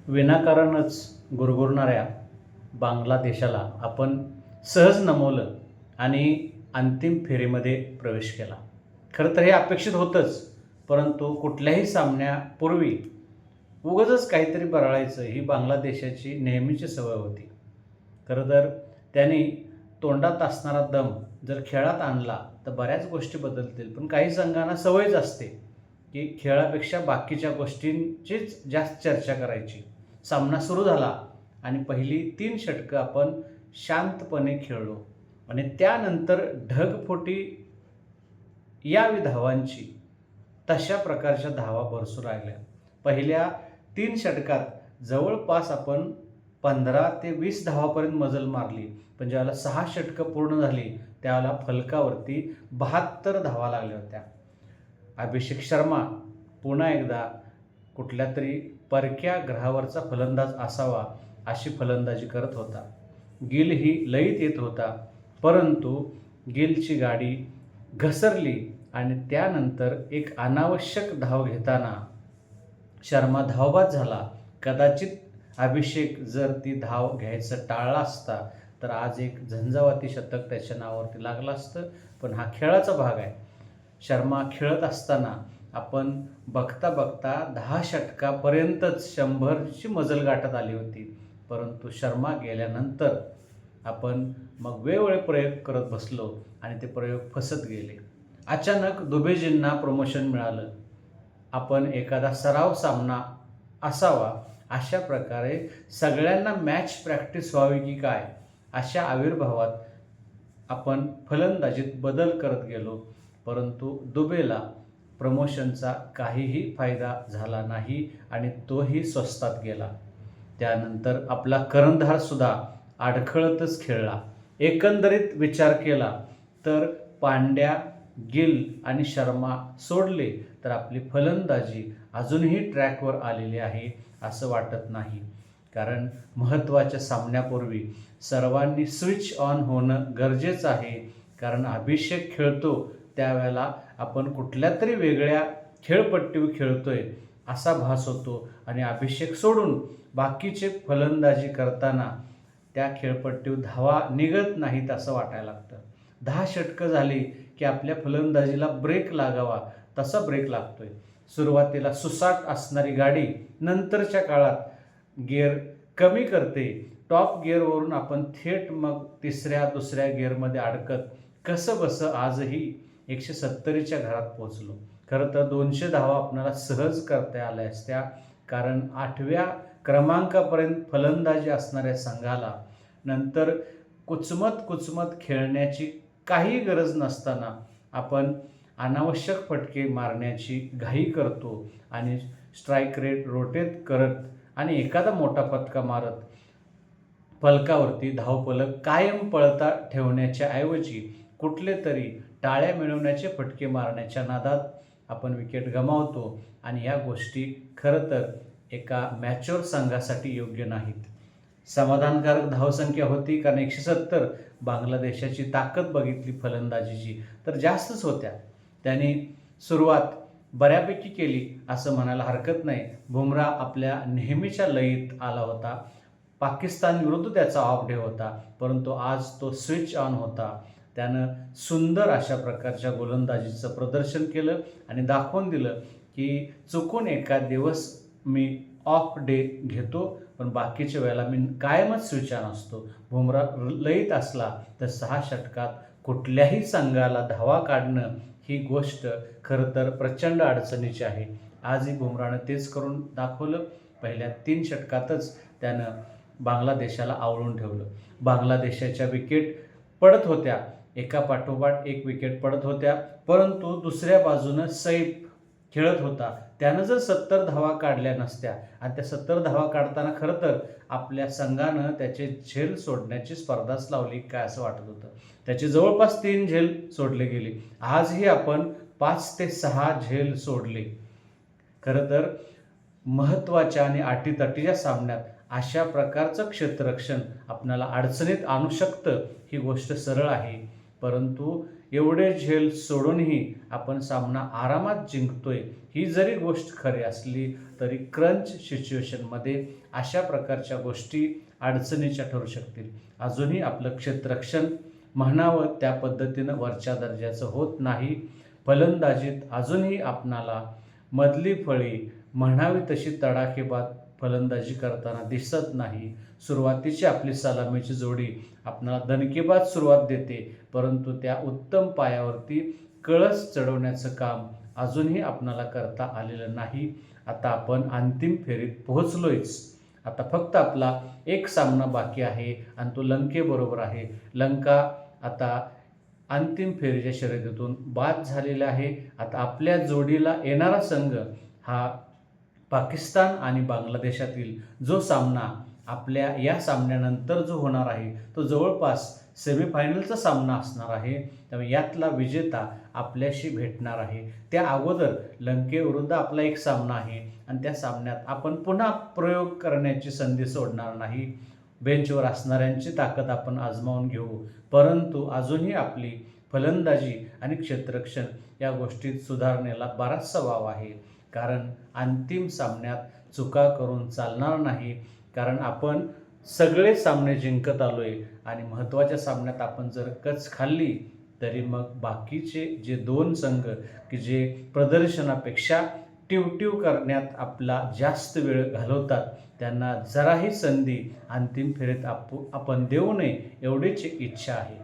विनाकारणच गुरगुरणाऱ्या बांगलादेशाला आपण सहज नमवलं आणि अंतिम फेरीमध्ये प्रवेश केला. खरं तर हे अपेक्षित होतंच, परंतु कुठल्याही सामन्यापूर्वी उगाचच काहीतरी बरळायचं ही बांगलादेशाची नेहमीची सवय होती. खरं तर त्यांनी तोंडात असणारा दम जर खेळात आणला तर बऱ्याच गोष्टी बदलतील. पण काही संघांना सवयच असते की खेळापेक्षा बाकीच्या गोष्टींचीच जास्त चर्चा करायची. सामना सुरू झाला आणि पहिली 3 षटकं आपण शांतपणे खेळलो आणि त्यानंतर ढगफुटी यावी धावांची, तशा प्रकारच्या धावा बरसू लागल्या. पहिल्या 3 षटकात जवळपास आपण 15 ते 20 धावापर्यंत मजल मारली. पण ज्यावेळेला 6 षटकं पूर्ण झाली त्यावेळेला फलकावरती 72 धावा लागल्या होत्या. अभिषेक शर्मा पुन्हा एकदा कुठल्यातरी परक्या ग्रहावरचा फलंदाज असावा अशी फलंदाजी करत होता. गिलही लयीत येत होता, परंतु गिलची गाडी घसरली आणि त्यानंतर एक अनावश्यक धाव घेताना शर्मा धावबाद झाला. कदाचित अभिषेक जर ती धाव घ्यायचं टाळला असता तर आज एक झंझावाती शतक त्याच्या नावावरती लागलं असतं. पण हा खेळाचा भाग आहे. शर्मा खेळत असताना आपण बघता बघता 10 षटकापर्यंतच 100ची मजल गाठत आली होती. परंतु शर्मा गेल्यानंतर आपण मग वेगवेगळे प्रयोग करत बसलो आणि ते प्रयोग फसत गेले. अचानक दुबेजींना प्रमोशन मिळालं. आपण एखादा सराव सामना असावा अशा प्रकारे सगळ्यांना मॅच प्रॅक्टिस व्हावी की काय अशा आविर्भावात आपण फलंदाजीत बदल करत गेलो. परंतु दुबेला प्रमोशनचा काहीही फायदा झाला नाही आणि तोही स्वस्तात गेला. त्यानंतर आपला कर्णधारसुद्धा अडखळतच खेळला. एकंदरीत विचार केला तर पांड्या, गिल आणि शर्मा सोडले तर आपली फलंदाजी अजूनही ट्रॅकवर आलेली आहे असं वाटत नाही. कारण महत्त्वाच्या सामन्यापूर्वी सर्वांनी स्विच ऑन होणं गरजेचं आहे. कारण अभिषेक खेळतो त्यावेळेला आपण कुठल्या तरी वेगळ्या खेळपट्टीवर खेळतोय असा भास होतो आणि अभिषेक सोडून बाकीचे फलंदाजी करताना त्या खेळपट्टीवर धावा निघत नाहीत असं वाटायला लागतं. 10 षटकं झाली की आपल्या फलंदाजीला ब्रेक लागावा तसा ब्रेक लागतोय. सुरुवातीला सुसाट असणारी गाडी नंतरच्या काळात गिअर कमी करते. टॉप गिअरवरून आपण थेट मग तिसऱ्या दुसऱ्या गिअरमध्ये अडकत कसं बसं आजही 170च्या घरात पोचलो. खरं तर 200 धावा आपल्याला सहज करता आल्या असत्या. कारण 8व्या क्रमांकापर्यंत फलंदाजी असणाऱ्या संघाला नंतर कुचमत खेळण्याची काही गरज नसताना आपण अनावश्यक फटके मारण्याची घाई करतो आणि स्ट्राईक रेट रोटेट करत आणि एखादा मोठा फटका मारत फलकावरती धावफलक कायम पळता ठेवण्याच्या ऐवजी कुठले तरी टाळ्या मिळवण्याचे फटके मारण्याच्या नादात आपण विकेट गमावतो आणि या गोष्टी खरं तर एका मॅच्युअर संघासाठी योग्य नाहीत. समाधानकारक धावसंख्या होती कारण 170 बांगलादेशाची ताकद बघितली फलंदाजीची तर जास्तच होत्या. त्यांनी सुरुवात बऱ्यापैकी केली असं म्हणायला हरकत नाही. बुमरा आपल्या नेहमीच्या लयीत आला होता. पाकिस्तान विरुद्ध त्याचा ऑफ डे होता, परंतु आज तो स्विच ऑन होता. त्यानं सुंदर अशा प्रकारच्या गोलंदाजीचं प्रदर्शन केलं आणि दाखवून दिलं की चुकून एखाद दिवस मी ऑफ डे घेतो पण बाकीच्या वेळेला मी कायमच स्विच ऑन असतो. बुमरा लयीत असला तर 6 षटकात कुठल्याही संघाला धावा काढणं ही गोष्ट खरं तर प्रचंड अडचणीची आहे. आजही बुमरानं तेच करून दाखवलं. पहिल्या 3 षटकातच त्यानं बांगलादेशाला आवळून ठेवलं. बांगलादेशाच्या विकेट पडत होत्या, एका पाठोपाठ एक विकेट पडत होत्या, परंतु दुसऱ्या बाजूनं सैफ खेळत होता. त्यानं जर 70 धावा काढल्या नसत्या आणि त्या 70 धावा काढताना खरं तर आपल्या संघानं त्याचे झेल सोडण्याची स्पर्धाच लावली काय असं वाटत होतं. त्याचे जवळपास 3 झेल सोडले गेले. आजही आपण 5 ते 6 झेल सोडले. खरं तर महत्त्वाच्या आणि अटीतटीच्या सामन्यात अशा प्रकारचं क्षेत्ररक्षण आपल्याला अडचणीत आणू शकतं ही गोष्ट सरळ आहे. परंतु एवढे झेल सोडूनही आपण सामना आरामात जिंकतोय, ही जरी गोष्ट खरी असली तरी क्रंच सिच्युएशनमध्ये अशा प्रकारच्या गोष्टी अडचणीच्या ठरू शकतील. अजूनही आपलं क्षेत्ररक्षण म्हणावं त्या पद्धतीनं वरच्या दर्जाचं होत नाही. फलंदाजीत अजूनही आपणाला मधली फळी म्हणावी तशी तडाखेबाज फलंदाजी करताना दिसत नाही. सुरुवातीची आपली सलामीची जोडी आपणाला दणकेबाज सुरुवात देते, परंतु त्या उत्तम पायावरती कळस चढवण्याचं काम अजूनही आपणाला करता आलेलं नाही. आता आपण अंतिम फेरीत पोहोचलोयच. आता फक्त आपला एक सामना बाकी आहे आणि तो लंकेबरोबर आहे. लंका आता अंतिम फेरीच्या शर्यतीतून बाद झालेला आहे. आता आपल्या जोडीला येणारा संघ हा पाकिस्तान आणि बांगलादेशातील जो सामना आपल्या या सामन्यानंतर जो होणार आहे तो जवळपास सेमीफायनलचा सामना असणार आहे. त्यामुळे यातला विजेता आपल्याशी भेटणार आहे. त्या अगोदर लंकेविरुद्ध आपला एक सामना आहे आणि त्या सामन्यात आपण पुन्हा प्रयोग करण्याची संधी सोडणार नाही. बेंचवर असणाऱ्यांची ताकद आपण आजमावून घेऊ, परंतु अजूनही आपली फलंदाजी आणि क्षेत्ररक्षण या गोष्टीत सुधारणेला बराचसा वाव आहे. कारण अंतिम सामन्यात चुका करून चालणार नाही. कारण आपण सगळे सामने जिंकत आलोय आणि महत्त्वाच्या सामन्यात आपण जर कच खाल्ली तरी मग बाकीचे जे 2 संघ की जे प्रदर्शनापेक्षा टिवटिव करण्यात आपला जास्त वेळ घालवतात त्यांना जराही संधी अंतिम फेरीत आपण देऊ नये एवढीच इच्छा आहे.